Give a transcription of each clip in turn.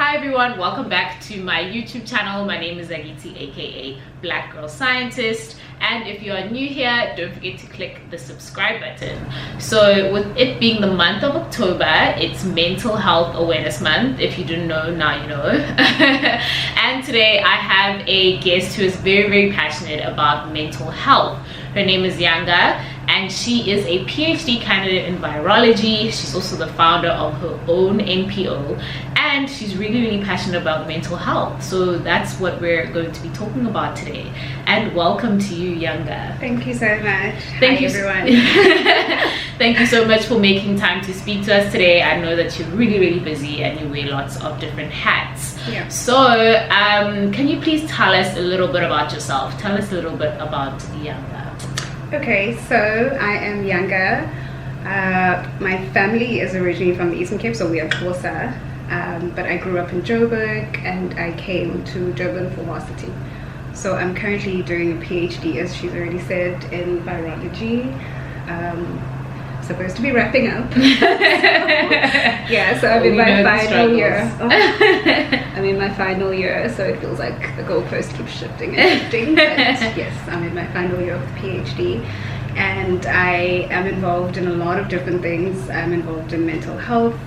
Hi everyone, welcome back to my YouTube channel. My name is Agiti, aka Black Girl Scientist, and if you are new here, don't forget to click the subscribe button. So with it being the month of October, it's Mental Health Awareness Month. If you didn't know, now you know. And today I have a guest who is very passionate about mental health. Her name is YANGA, and she is a PhD candidate in virology. She's also the founder of her own NPO, and she's really passionate about mental health. So that's what we're going to be talking about today. And welcome to you, YANGA. Thank you so much. Thank you, everyone. Thank you so much for making time to speak to us today. I know that you're really busy and you wear lots of different hats. Yeah. So can you please tell us a little bit about yourself? Tell us a little bit about YANGA. Okay, so I am YANGA. My family is originally from the Eastern Cape, so we are Xhosa. But I grew up in Joburg and I came to Durban for varsity. So I'm currently doing a PhD, as she's already said, in virology. Supposed to be wrapping up. So I'm in my final year. I'm in my final year, so it feels like the goalpost keeps shifting and shifting. But yes, I'm in my final year of the PhD, and I am involved in a lot of different things. I'm involved in mental health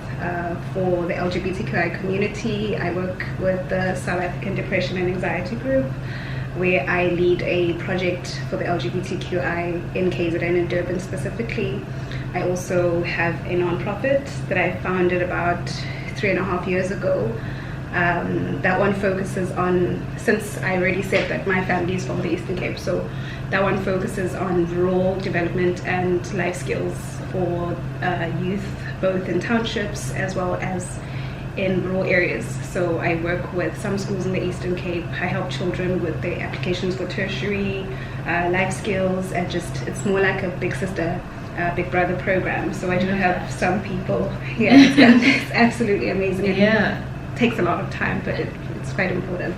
for the LGBTQI community. I work with the South African Depression and Anxiety Group, where I lead a project for the LGBTQI in KZN and Durban specifically. I also have a non-profit that I founded about 3.5 years ago. That one focuses on, since I already said that my family is from the Eastern Cape, so that one focuses on rural development and life skills for youth, both in townships as well as in rural areas. So I work with some schools in the Eastern Cape. I help children with their applications for tertiary, life skills, and just, it's more like a big sister, big brother program. So I do have some people here. It's absolutely amazing. It takes a lot of time, but it's quite important.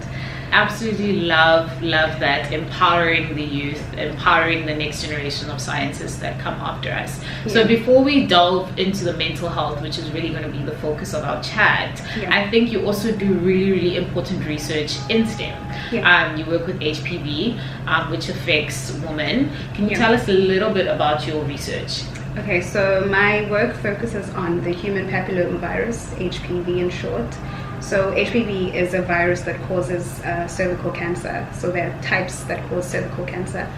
Absolutely love that, empowering the youth, empowering the next generation of scientists that come after us. So before we delve into the mental health, which is really going to be the focus of our chat, I think you also do really important research in STEM. You work with HPV, which affects women. Can you tell us a little bit about your research? Okay, so my work focuses on the human papillomavirus, HPV in short. So HPV is a virus that causes cervical cancer. So there are types that cause cervical cancer,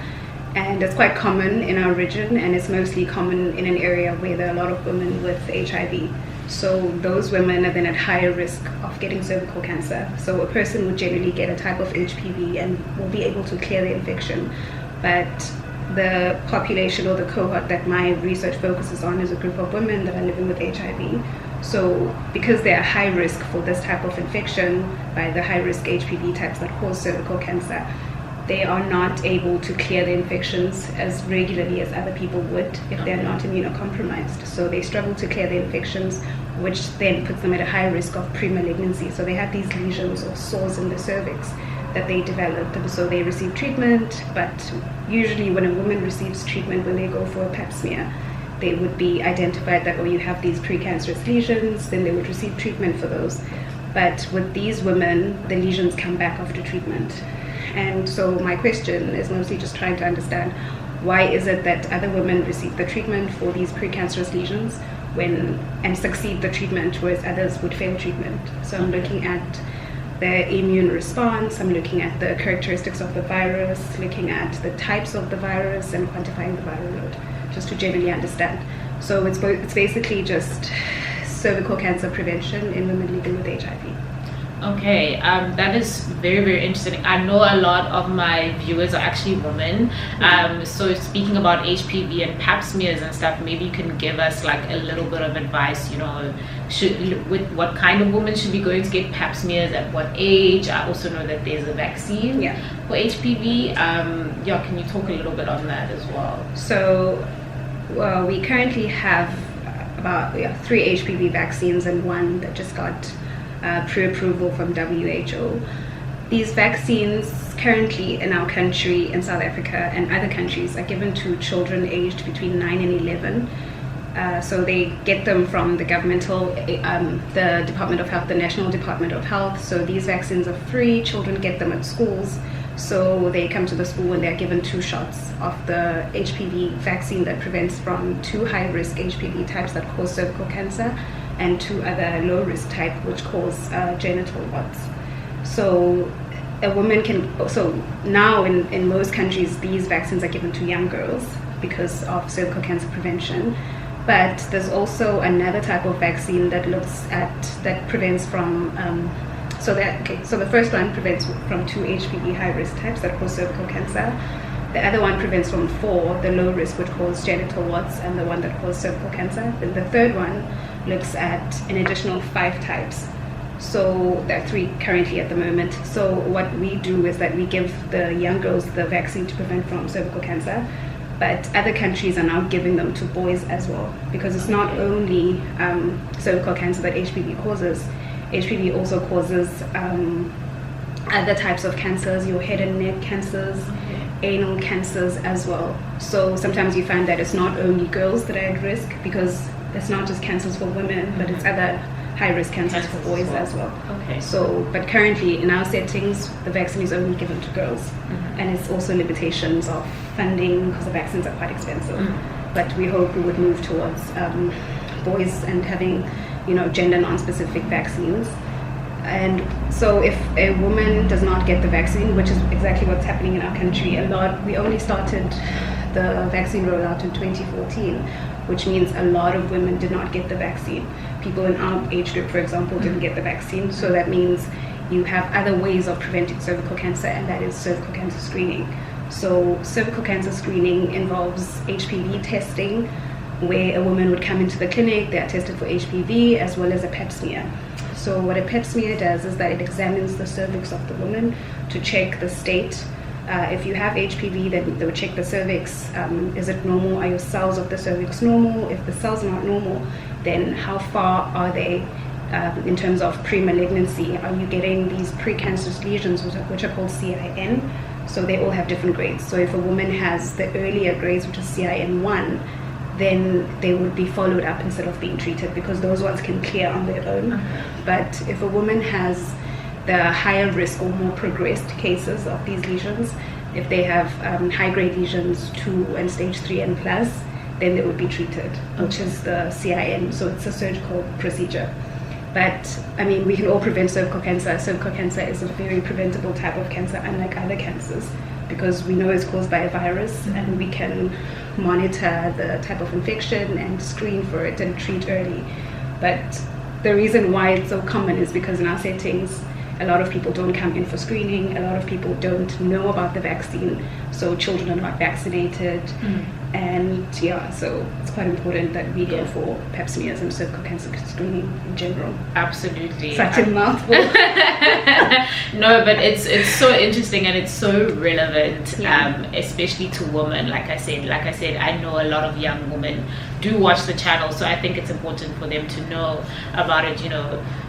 and it's quite common in our region, and it's mostly common in an area where there are a lot of women with HIV. So those women are then at higher risk of getting cervical cancer. So a person would generally get a type of HPV and will be able to clear the infection. But the population or the cohort that my research focuses on is a group of women that are living with HIV. So because they are high risk for this type of infection by the high risk HPV types that cause cervical cancer, they are not able to clear the infections as regularly as other people would if they're not immunocompromised. So they struggle to clear the infections, which then puts them at a high risk of pre-malignancy. So they have these lesions or sores in the cervix that they develop, and so they receive treatment. But usually when a woman receives treatment, when they go for a pap smear, they would be identified that, oh, you have these precancerous lesions, then they would receive treatment for those. But with these women, the lesions come back after treatment. And so my question is mostly just trying to understand, why is it that other women receive the treatment for these precancerous lesions and succeed the treatment, whereas others would fail treatment? So I'm looking at the immune response, I'm looking at the characteristics of the virus, looking at the types of the virus, and quantifying the viral load, just to generally understand. So it's basically just cervical cancer prevention in women living with HIV. Okay, that is very interesting. I know a lot of my viewers are actually women. So speaking about HPV and pap smears and stuff, maybe you can give us like a little bit of advice, with what kind of women should be going to get pap smears, at what age? I also know that there's a vaccine for HPV. Can you talk a little bit on that as well? So we currently have about 3 HPV vaccines and one that just got pre-approval from WHO. These vaccines currently in our country, in South Africa and other countries, are given to children aged between 9 and 11. So they get them from the governmental, the Department of Health, the National Department of Health. So these vaccines are free. Children get them at schools. So they come to the school and they're given 2 shots of the HPV vaccine that prevents from 2 high-risk HPV types that cause cervical cancer and 2 other low-risk type which cause genital warts. So a woman can, so now in most countries these vaccines are given to young girls because of cervical cancer prevention. But there's also another type of vaccine that prevents from so the first one prevents from 2 HPV high-risk types that cause cervical cancer. The other one prevents from 4, the low risk, which cause genital warts, and the one that causes cervical cancer. Then the third one looks at an additional 5 types. So there are 3 currently at the moment. So what we do is that we give the young girls the vaccine to prevent from cervical cancer, but other countries are now giving them to boys as well, because it's not only cervical cancer that HPV causes. HPV also causes other types of cancers, your head and neck cancers, anal cancers as well. So sometimes you find that it's not only girls that are at risk, because it's not just cancers for women, but it's other high-risk cancers for boys as well. Okay. So, but currently in our settings, the vaccine is only given to girls, and it's also limitations of funding because the vaccines are quite expensive. But we hope we would move towards boys and having, gender non-specific vaccines. And so if a woman does not get the vaccine, which is exactly what's happening in our country, we only started the vaccine rollout in 2014, which means a lot of women did not get the vaccine. People in our age group, for example, didn't get the vaccine. So that means you have other ways of preventing cervical cancer, and that is cervical cancer screening. So cervical cancer screening involves HPV testing, where a woman would come into the clinic, they are tested for HPV, as well as a pap smear. So what a pap smear does is that it examines the cervix of the woman to check the state. If you have HPV, then they would check the cervix. Is it normal? Are your cells of the cervix normal? If the cells are not normal, then how far are they in terms of pre-malignancy? Are you getting these precancerous lesions, which are called CIN? So they all have different grades. So if a woman has the earlier grades, which is CIN1, then they would be followed up instead of being treated, because those ones can clear on their own. But if a woman has the higher risk or more progressed cases of these lesions, if they have high-grade lesions 2 and stage 3 and plus, then they would be treated, which is the CIN. So it's a surgical procedure. But I mean, we can all prevent cervical cancer. Cervical cancer is a very preventable type of cancer, unlike other cancers, because we know it's caused by a virus, and we can monitor the type of infection and screen for it and treat early. But the reason why it's so common is because in our settings, a lot of people don't come in for screening, a lot of people don't know about the vaccine, so children are not vaccinated. And yeah, so it's quite important that we go for pap smears and cervical cancer screening in general. Absolutely. Such a mouthful. No, but it's so interesting and it's so relevant, especially to women. Like I said, I know a lot of young women do watch the channel, so I think it's important for them to know about it.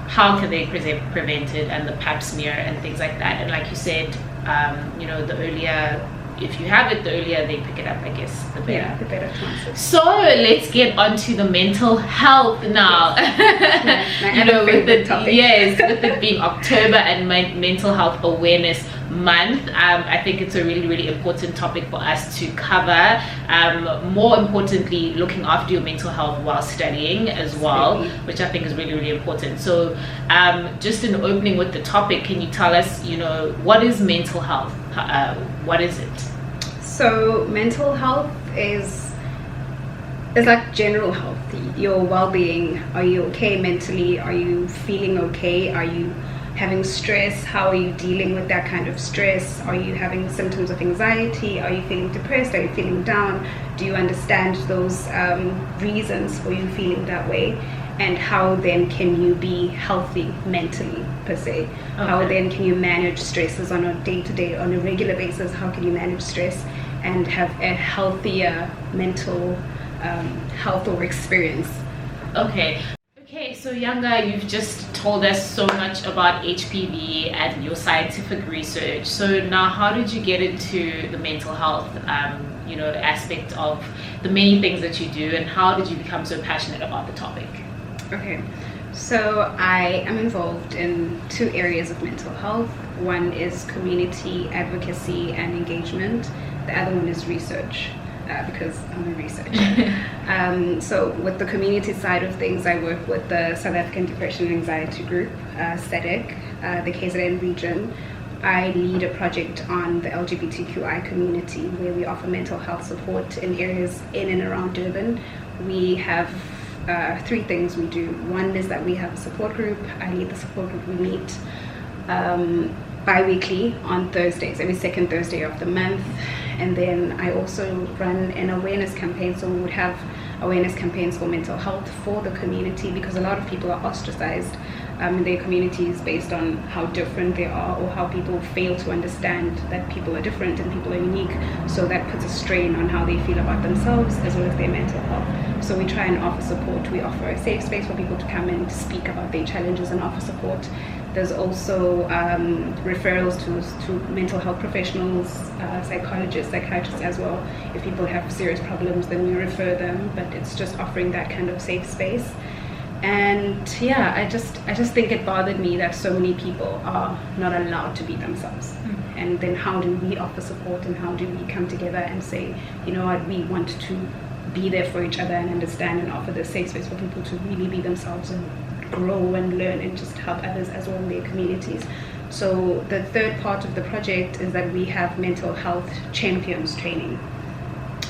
How can they prevent it, and the pap smear and things like that. And like you said, the earlier, if you have it, the earlier they pick it up, I guess, the better. Yeah, the better chances. So let's get on to the mental health now. With it being October and Mental Health Awareness Month, I think it's a really, really important topic for us to cover. More importantly, looking after your mental health while studying as well, which I think is really, really important. So just in opening with the topic, can you tell us, what is mental health? What is it? So mental health is like general health, your well-being. Are you okay mentally? Are you feeling okay? Are you having stress? How are you dealing with that kind of stress? Are you having symptoms of anxiety? Are you feeling depressed? Are you feeling down? Do you understand those reasons for you feeling that way? And how then can you be healthy mentally, per se? Okay. How then can you manage stresses on a day-to-day, on a regular basis? How can you manage stress and have a healthier mental health or experience? Okay, so So YANGA, you've just told us so much about HPV and your scientific research. So now, how did you get into the mental health, aspect of the many things that you do, and how did you become so passionate about the topic? Okay, so I am involved in 2 areas of mental health. One is community advocacy and engagement. The other one is research. Because I'm a researcher. So with the community side of things, I work with the South African Depression and Anxiety Group, SADC, the KZN region. I lead a project on the LGBTQI community where we offer mental health support in areas in and around Durban. We have 3 things we do. One is that we have a support group. I lead the support group. We meet bi-weekly on Thursdays, every second Thursday of the month. And then I also run an awareness campaign. So we would have awareness campaigns for mental health for the community, because a lot of people are ostracized in their communities based on how different they are, or how people fail to understand that people are different and people are unique. So that puts a strain on how they feel about themselves as well as their mental health. So we try and offer support. We offer a safe space for people to come and speak about their challenges and offer support. There's also referrals to mental health professionals, psychologists, psychiatrists as well. If people have serious problems, then we refer them, but it's just offering that kind of safe space. And yeah, I just think it bothered me that so many people are not allowed to be themselves. And then how do we offer support, and how do we come together and say, you know what, we want to be there for each other and understand and offer the safe space for people to really be themselves and grow and learn and just help others as well in their communities. So the third part of the project is that we have mental health champions training.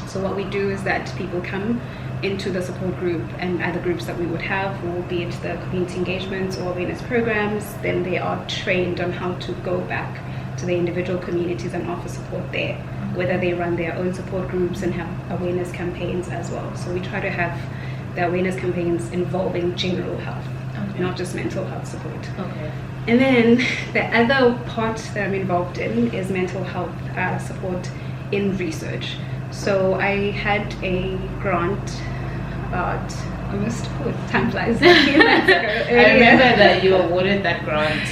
So what we do is that people come into the support group and other groups that we would have, or be it the community engagements or awareness programs, then they are trained on how to go back to the individual communities and offer support there, whether they run their own support groups and have awareness campaigns as well. So we try to have the awareness campaigns involving general health, not just mental health support. Okay. And then the other part that I'm involved in is mental health support in research. So I had a grant about time flies. A few months ago, I remember that you awarded that grant.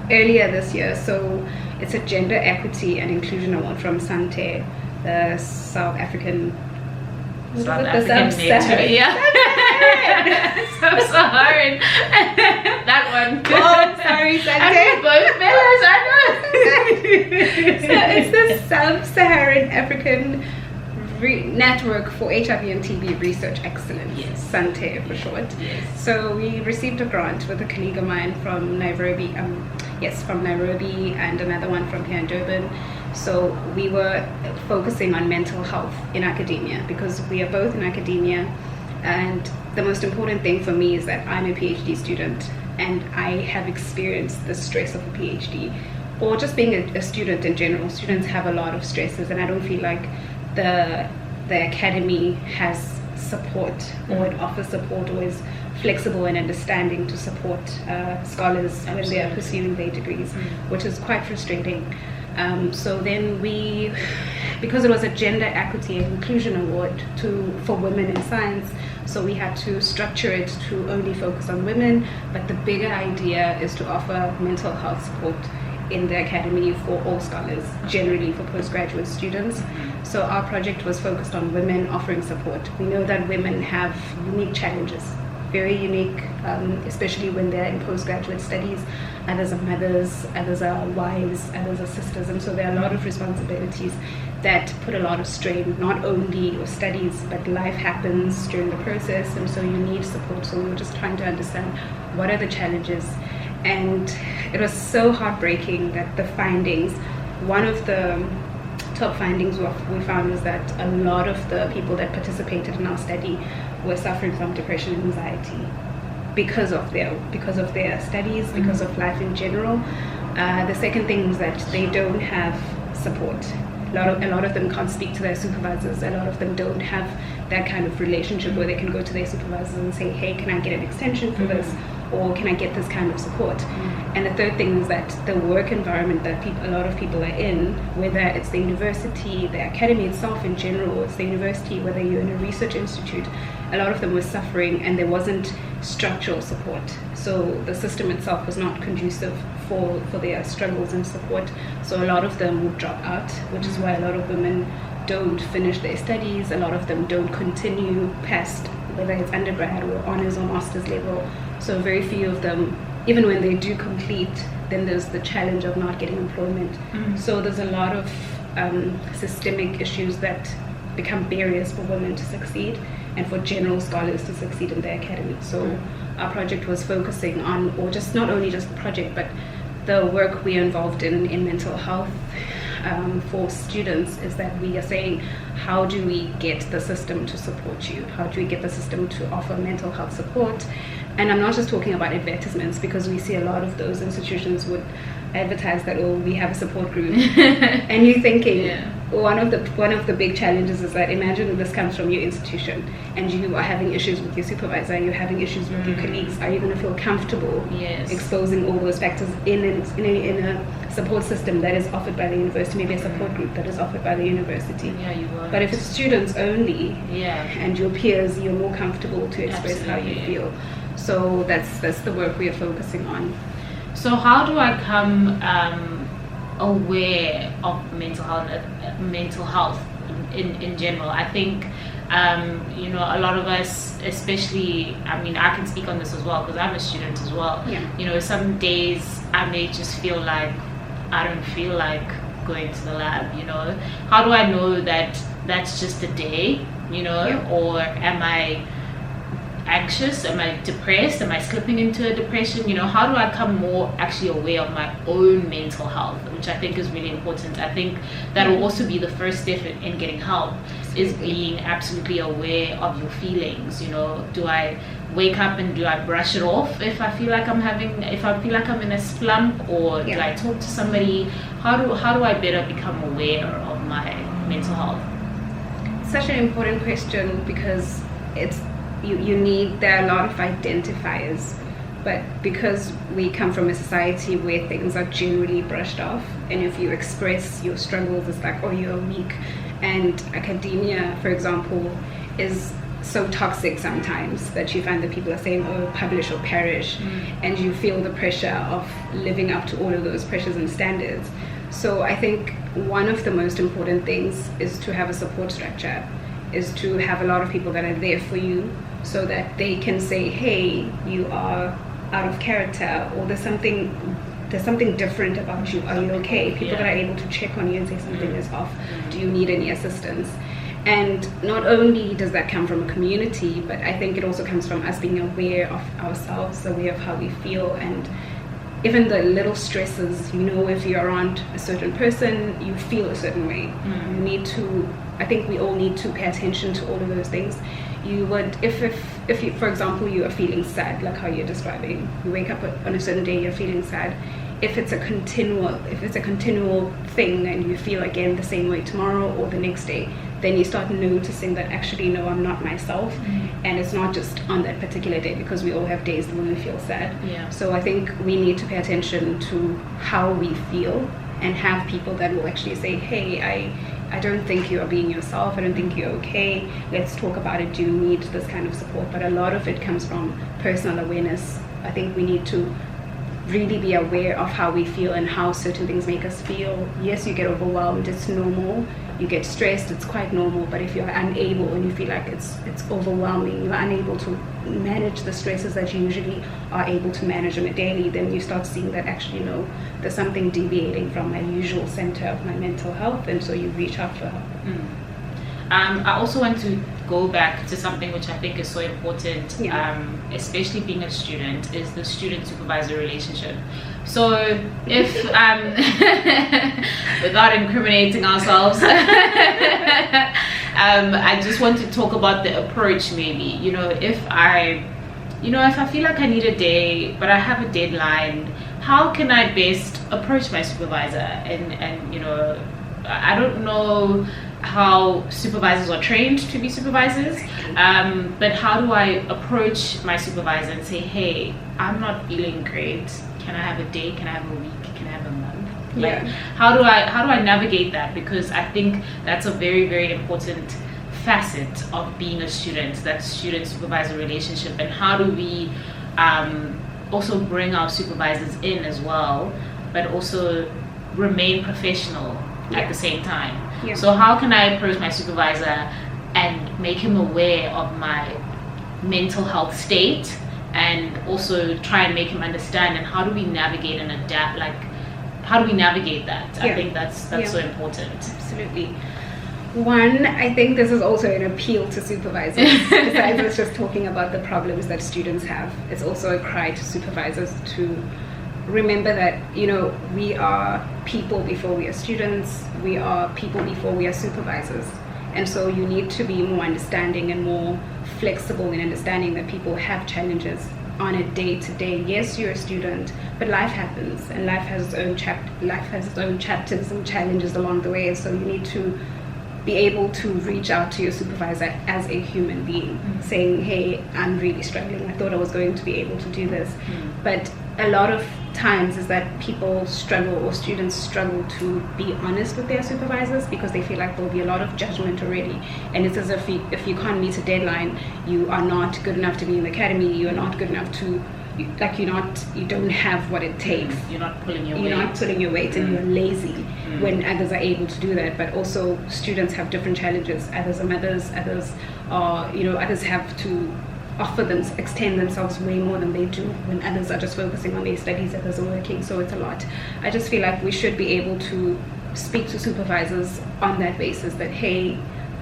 Earlier this year. So it's a gender equity and inclusion award from SANTE, the South African Network. Yeah. Sub-Saharan. That one. Oh, sorry, Sante. And both fellas, I know. So it's the Sub-Saharan African Network for HIV and TB Research Excellence. Yes. SANTE for short. Yes. So we received a grant with a colleague of mine from Nairobi. From Nairobi, and another one from here in Durban. So we were focusing on mental health in academia, because we are both in academia, and the most important thing for me is that I'm a PhD student and I have experienced the stress of a PhD, or just being a student in general. Students have a lot of stresses, and I don't feel like the academy has support, or it offers support, or is flexible and understanding to support scholars when they are pursuing their degrees, which is quite frustrating. So then because it was a gender equity and inclusion award for women in science, so we had to structure it to only focus on women, but the bigger idea is to offer mental health support in the academy for all scholars, generally for postgraduate students. So our project was focused on women offering support. We know that women have unique challenges, very unique, especially when they're in postgraduate studies. Others are mothers, others are wives, others are sisters, and so there are a lot of responsibilities that put a lot of strain, not only your studies, but life happens during the process, and so you need support. So we were just trying to understand what are the challenges, and it was so heartbreaking that the findings, one of the top findings we found was that a lot of the people that participated in our study were suffering from depression and anxiety because of their studies, because of life in general. The second thing is that they don't have support. A lot of them can't speak to their supervisors. A lot of them don't have that kind of relationship where they can go to their supervisors and say, hey, can I get an extension for this? or can I get this kind of support? And the third thing is that the work environment that a lot of people are in, whether it's the university, the academy itself in general, it's the university, whether you're in a research institute, a lot of them were suffering and there wasn't structural support. So the system itself was not conducive for their struggles and support. So a lot of them would drop out, which is why a lot of women don't finish their studies. A lot of them don't continue past, whether it's undergrad or honors or master's level. So very few of them, even when they do complete, then there's the challenge of not getting employment. So there's a lot of systemic issues that become barriers for women to succeed and for general scholars to succeed in their academy. So our project was focusing on, or just not only just the project, but the work we are involved in mental health for students, is that we are saying, how do we get the system to support you? How do we get the system to offer mental health support? And I'm not just talking about advertisements, because we see a lot of those institutions would advertise that, oh, we have a support group. And you're thinking, one of the big challenges is that, imagine this comes from your institution and you are having issues with your supervisor, you're having issues with your colleagues. Are you going to feel comfortable exposing all those factors in a support system that is offered by the university, maybe a support group that is offered by the university? You won't. But if it's students only and your peers, you're more comfortable to express how you feel. So that's the work we are focusing on. So how do I come aware of mental health in general? I think a lot of us, especially, I mean, I can speak on this as well because I'm a student as well. Some days I may just feel like I don't feel like going to the lab. How do I know that that's just a day? Or am I anxious? Am I depressed? Am I slipping into a depression? How do I come more actually aware of my own mental health, which I think is really important. I think that will also be the first step in getting help, is being absolutely aware of your feelings. Do I wake up and do I brush it off if I feel like I'm in a slump, or do I talk to somebody? How do I better become aware of my mental health? Such an important question, because there are a lot of identifiers, but because we come from a society where things are generally brushed off, and if you express your struggles, it's like, oh, you're weak. And academia, for example, is so toxic sometimes that you find that people are saying, oh, publish or perish, and you feel the pressure of living up to all of those pressures and standards. So I think one of the most important things is to have a support structure, is to have a lot of people that are there for you, so that they can say, hey, you are out of character, or there's something different about you. Are you okay? People that are able to check on you and say something is off. Do you need any assistance? And not only does that come from a community, but I think it also comes from us being aware of ourselves, aware of how we feel, and even the little stresses. If you're around a certain person, you feel a certain way. You need to, I think we all need to pay attention to all of those things. You would, if you, for example, you are feeling sad, like how you're describing, you wake up on a certain day, you're feeling sad. If it's a continual thing, and you feel again the same way tomorrow or the next day, then you start noticing that actually, no, I'm not myself. And it's not just on that particular day, because we all have days when we feel sad. So I think we need to pay attention to how we feel, and have people that will actually say, hey, I don't think you are being yourself. I don't think you're okay. Let's talk about it. Do you need this kind of support? But a lot of it comes from personal awareness. I think we need to really be aware of how we feel and how certain things make us feel. Yes, you get overwhelmed. It's normal. You get stressed. It's quite normal. But if you're unable and you feel like it's overwhelming, you're unable to manage the stresses that you usually are able to manage on a daily, then you start seeing that actually, no, there's something deviating from my usual center of my mental health, and so you reach out for help. I also want to go back to something which I think is so important, especially being a student, is the student-supervisor relationship. So if, without incriminating ourselves, I just want to talk about the approach maybe. If I feel like I need a day, but I have a deadline, how can I best approach my supervisor? And I don't know how supervisors are trained to be supervisors, but how do I approach my supervisor and say, hey, I'm not feeling great, can I have a day, can I have a week, can I have a month? Like, how do I navigate that? Because I think that's a very, very important facet of being a student, that student supervisor relationship. And how do we also bring our supervisors in as well, but also remain professional at the same time? So how can I approach my supervisor and make him aware of my mental health state, and also try and make him understand, and how do we navigate and adapt, like how do we navigate that? I think that's so important. Absolutely. One, I think this is also an appeal to supervisors. Besides us just talking about the problems that students have, it's also a cry to supervisors to remember that, you know, we are people before we are students, we are people before we are supervisors. And so you need to be more understanding and more flexible in understanding that people have challenges on a day-to-day. Yes, you're a student, but life happens, and life has its own chapters and challenges along the way. So you need to be able to reach out to your supervisor as a human being, saying, hey, I'm really struggling, I thought I was going to be able to do this. But a lot of times is that people struggle, or students struggle, to be honest with their supervisors because they feel like there'll be a lot of judgment already, and it's as if you can't meet a deadline, you are not good enough to be in the academy, you are not good enough to, like, you don't have what it takes, you're not pulling your weight, and you're lazy when others are able to do that. But also students have different challenges, others are mothers, others are, you know, others have to extend themselves way more than they do when others are just focusing on their studies, others are working. So it's a lot. I just feel like we should be able to speak to supervisors on that basis, that hey,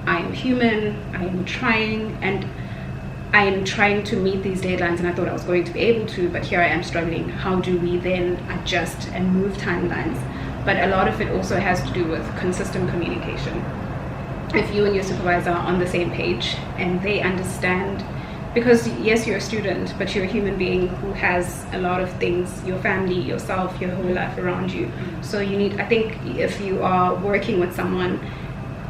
I am human, I am trying, and I am trying to meet these deadlines, and I thought I was going to be able to, but here I am struggling. How do we then adjust and move timelines? But a lot of it also has to do with consistent communication. If you and your supervisor are on the same page and they understand, because yes, you're a student, but you're a human being who has a lot of things, your family, yourself, your whole life around you. So you need, I think if you are working with someone,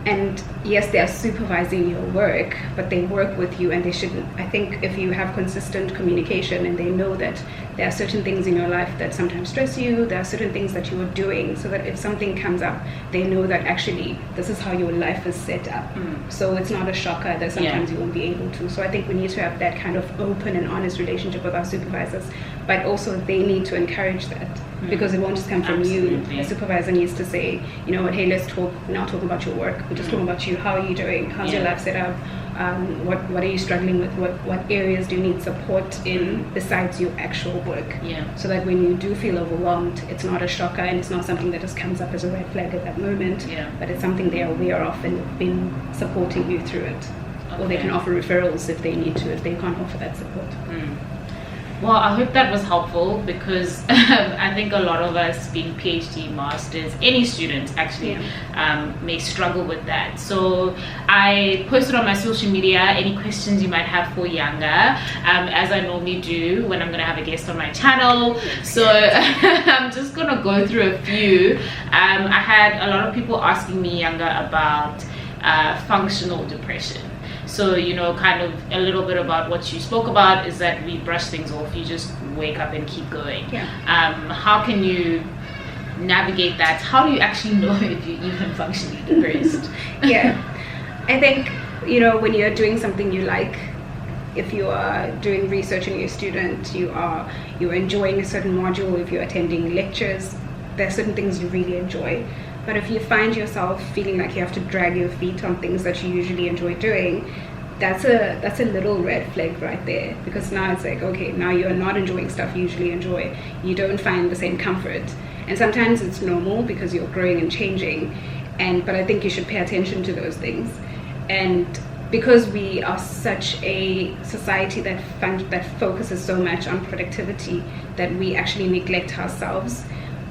and yes, they are supervising your work, but they work with you, and they shouldn't. I think if you have consistent communication and they know that there are certain things in your life that sometimes stress you, there are certain things that you are doing, so that if something comes up, they know that actually this is how your life is set up. So it's not a shocker that sometimes you won't be able to. So I think we need to have that kind of open and honest relationship with our supervisors, but also they need to encourage that. Because it won't just come from you. The supervisor needs to say, you know what, hey, let's talk about your work. We're just talking about you. How are you doing? How's your life set up? What are you struggling with? What areas do you need support in besides your actual work? So that when you do feel overwhelmed, it's not a shocker, and it's not something that just comes up as a red flag at that moment, but it's something they're aware of and have been supporting you through it. Or they can offer referrals if they need to, if they can't offer that support. Well, I hope that was helpful, because I think a lot of us, being PhD, masters, any student actually, may struggle with that. So I posted on my social media any questions you might have for YANGA, as I normally do when I'm going to have a guest on my channel. So I'm just going to go through a few. I had a lot of people asking me, YANGA, about functional depression. So, you know, kind of a little bit about what you spoke about is that we brush things off, you just wake up and keep going. How can you navigate that? How do you actually know if you're even functionally depressed? I think, you know, when you're doing something you like, if you are doing research and you're a student, you're enjoying a certain module, if you're attending lectures, there are certain things you really enjoy. But if you find yourself feeling like you have to drag your feet on things that you usually enjoy doing, that's a little red flag right there, because now it's like, okay, now you're not enjoying stuff you usually enjoy. You don't find the same comfort, and sometimes it's normal because you're growing and changing, but I think you should pay attention to those things. And because we are such a society that focuses so much on productivity that we actually neglect ourselves,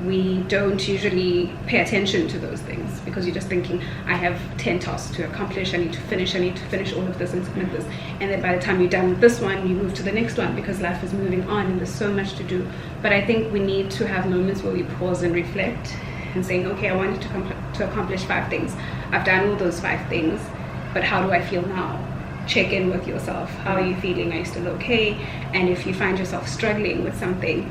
we don't usually pay attention to those things, because you're just thinking, I have 10 tasks to accomplish, I need to finish all of this and submit this, and then by the time you're done with this one, you move to the next one, because life is moving on and there's so much to do. But I think we need to have moments where we pause and reflect and saying, okay, I wanted to accomplish 5 things. I've done all those 5 things, but how do I feel now? Check in with yourself. How are you feeling? Are you still okay? And if you find yourself struggling with something,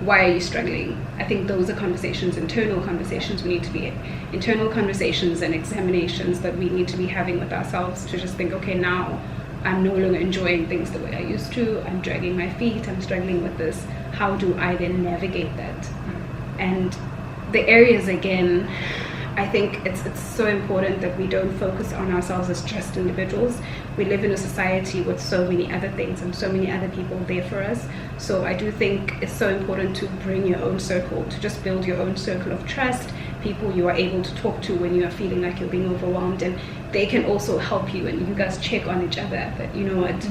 why are you struggling? I think those are conversations, internal conversations we need to be internal conversations and examinations that we need to be having with ourselves, to just think, okay, now I'm no longer enjoying things the way I used to. I'm dragging my feet. I'm struggling with this. How do I then navigate that? And the areas, again, I think it's so important that we don't focus on ourselves as just individuals. We live in a society with so many other things and so many other people there for us. So I do think it's so important to bring your own circle, to just build your own circle of trust, people you are able to talk to when you are feeling like you're being overwhelmed, and they can also help you, and you guys check on each other. But you know what,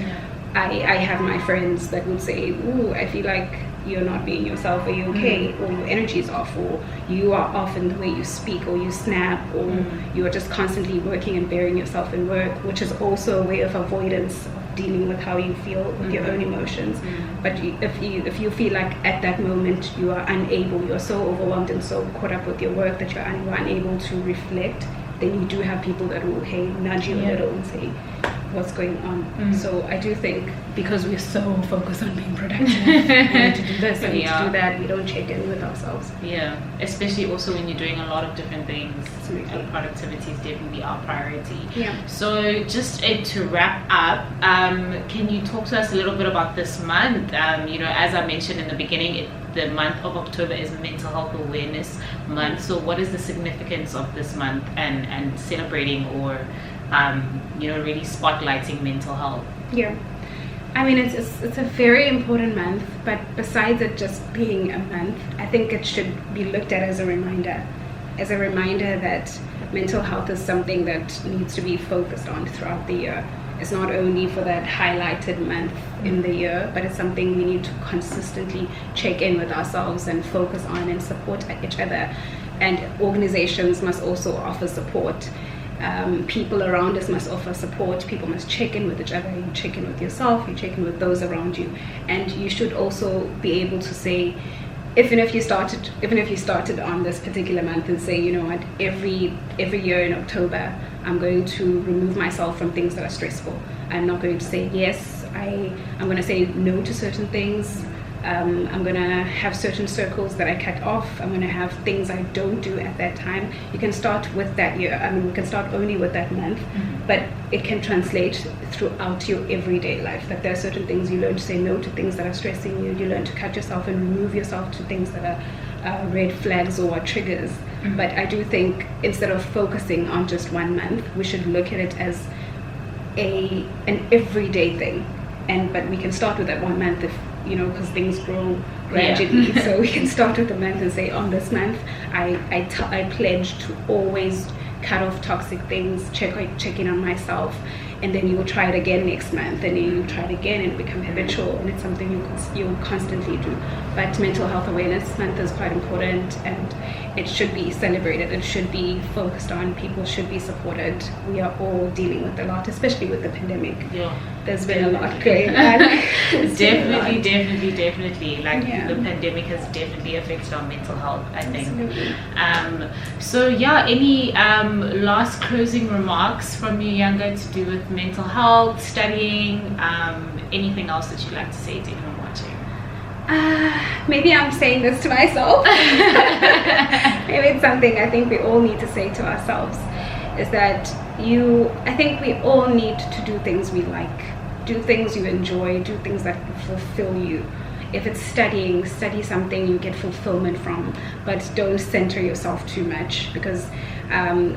I have my friends that would say, ooh, I feel like you're not being yourself, are you okay? Or your energy is off, or you are off in the way you speak, or you snap, or you are just constantly working and burying yourself in work, which is also a way of avoidance of dealing with how you feel with your own emotions. But if you feel like at that moment you are unable, you're so overwhelmed and so caught up with your work that you're unable to reflect, then you do have people that will, hey, nudge you a little and say, what's going on. So I do think, because we're so focused on being productive, we need to do this, we need to do that, we don't check in with ourselves. Yeah, especially also when you're doing a lot of different things. Absolutely. Productivity is definitely our priority. Yeah. So just to wrap up, can you talk to us a little bit about this month? You know, as I mentioned in the beginning, the month of October is Mental Health Awareness Month. So what is the significance of this month and celebrating, or you know, really spotlighting mental health? Yeah, I mean, it's a very important month, but besides it just being a month, I think it should be looked at as a reminder that mental health is something that needs to be focused on throughout the year. It's not only for that highlighted month in the year, but it's something we need to consistently check in with ourselves and focus on and support each other. And organizations must also offer support. People around us must offer support. People must check in with each other. You check in with yourself, you check in with those around you. And you should also be able to say, even if you started on this particular month and say, you know what, every year in October, I'm going to remove myself from things that are stressful. I'm not going to say yes. I'm going to say no to certain things. I'm going to have certain circles that I cut off. I'm going to have things I don't do at that time. You can start with that year. I mean, we can start only with that month, but it can translate throughout your everyday life. That there are certain things you learn to say no to, things that are stressing you. You learn to cut yourself and remove yourself to things that are red flags or triggers. But I do think instead of focusing on just 1 month, we should look at it as an everyday thing. But we can start with that 1 month, if you know, because things grow gradually. So we can start with a month and say, on this month, I pledge to always cut off toxic things, check in on myself, and then you will try it again next month, and then you try it again, and become habitual, and it's something you'll constantly do. But Mental Health Awareness Month is quite important, and it should be celebrated. It should be focused on. People should be supported. We are all dealing with a lot, especially with the pandemic. There's been a lot going on. Definitely. Like the pandemic has definitely affected our mental health, I think. So any last closing remarks from you, YANGA, to do with mental health, studying, anything else that you'd like to say to anyone watching? Maybe I'm saying this to myself. Maybe it's something I think we all need to say to ourselves, is that I think we all need to do things we like, do things you enjoy, do things that fulfill you. If it's studying, study something you get fulfillment from, but don't center yourself too much, because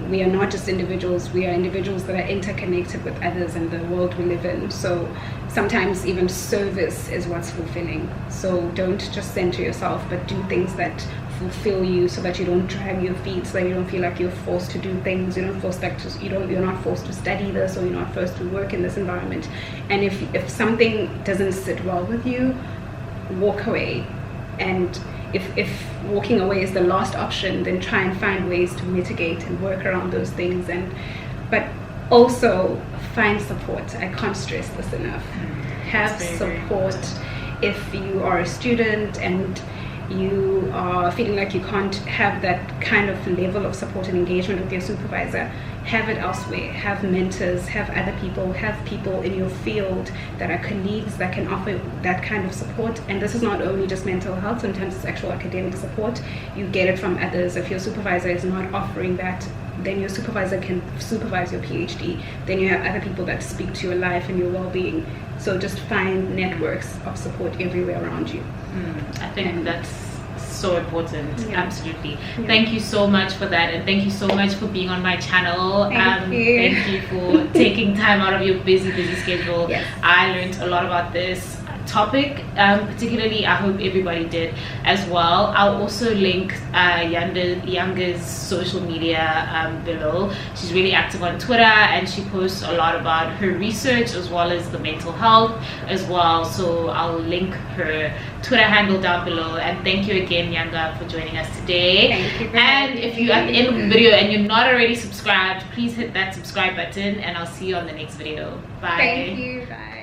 we are not just individuals, we are individuals that are interconnected with others and the world we live in. So sometimes even service is what's fulfilling. So don't just center yourself, but do things that fulfill you, so that you don't drag your feet, so that you don't feel like you're forced to do things. You're not forced to study this, or you're not forced to work in this environment. And if something doesn't sit well with you, walk away. And if walking away is the last option, then try and find ways to mitigate and work around those things. But also find support. I can't stress this enough. Have support. If you are a student and you are feeling like you can't have that kind of level of support and engagement with your supervisor, have it elsewhere. Have mentors, have other people, have people in your field that are colleagues that can offer that kind of support. And this is not only just mental health, sometimes it's actual academic support. You get it from others. If your supervisor is not offering that, then your supervisor can supervise your PhD. Then you have other people that speak to your life and your well-being. So just find networks of support everywhere around you. I think that's so important. Yeah. Absolutely. Yeah. Thank you so much for that, and thank you so much for being on my channel. Thank you. Thank you for taking time out of your busy schedule. Yes. I learned a lot about this topic, particularly. I hope everybody did as well. I'll also link YANGA's social media below. She's really active on Twitter, and she posts a lot about her research as well as the mental health as well. So I'll link her Twitter handle down below. And thank you again, YANGA, for joining us today. Thank you. And if you're at the end of the video and you're not already subscribed, please hit that subscribe button, and I'll see you on the next video. Bye. Thank you. Bye.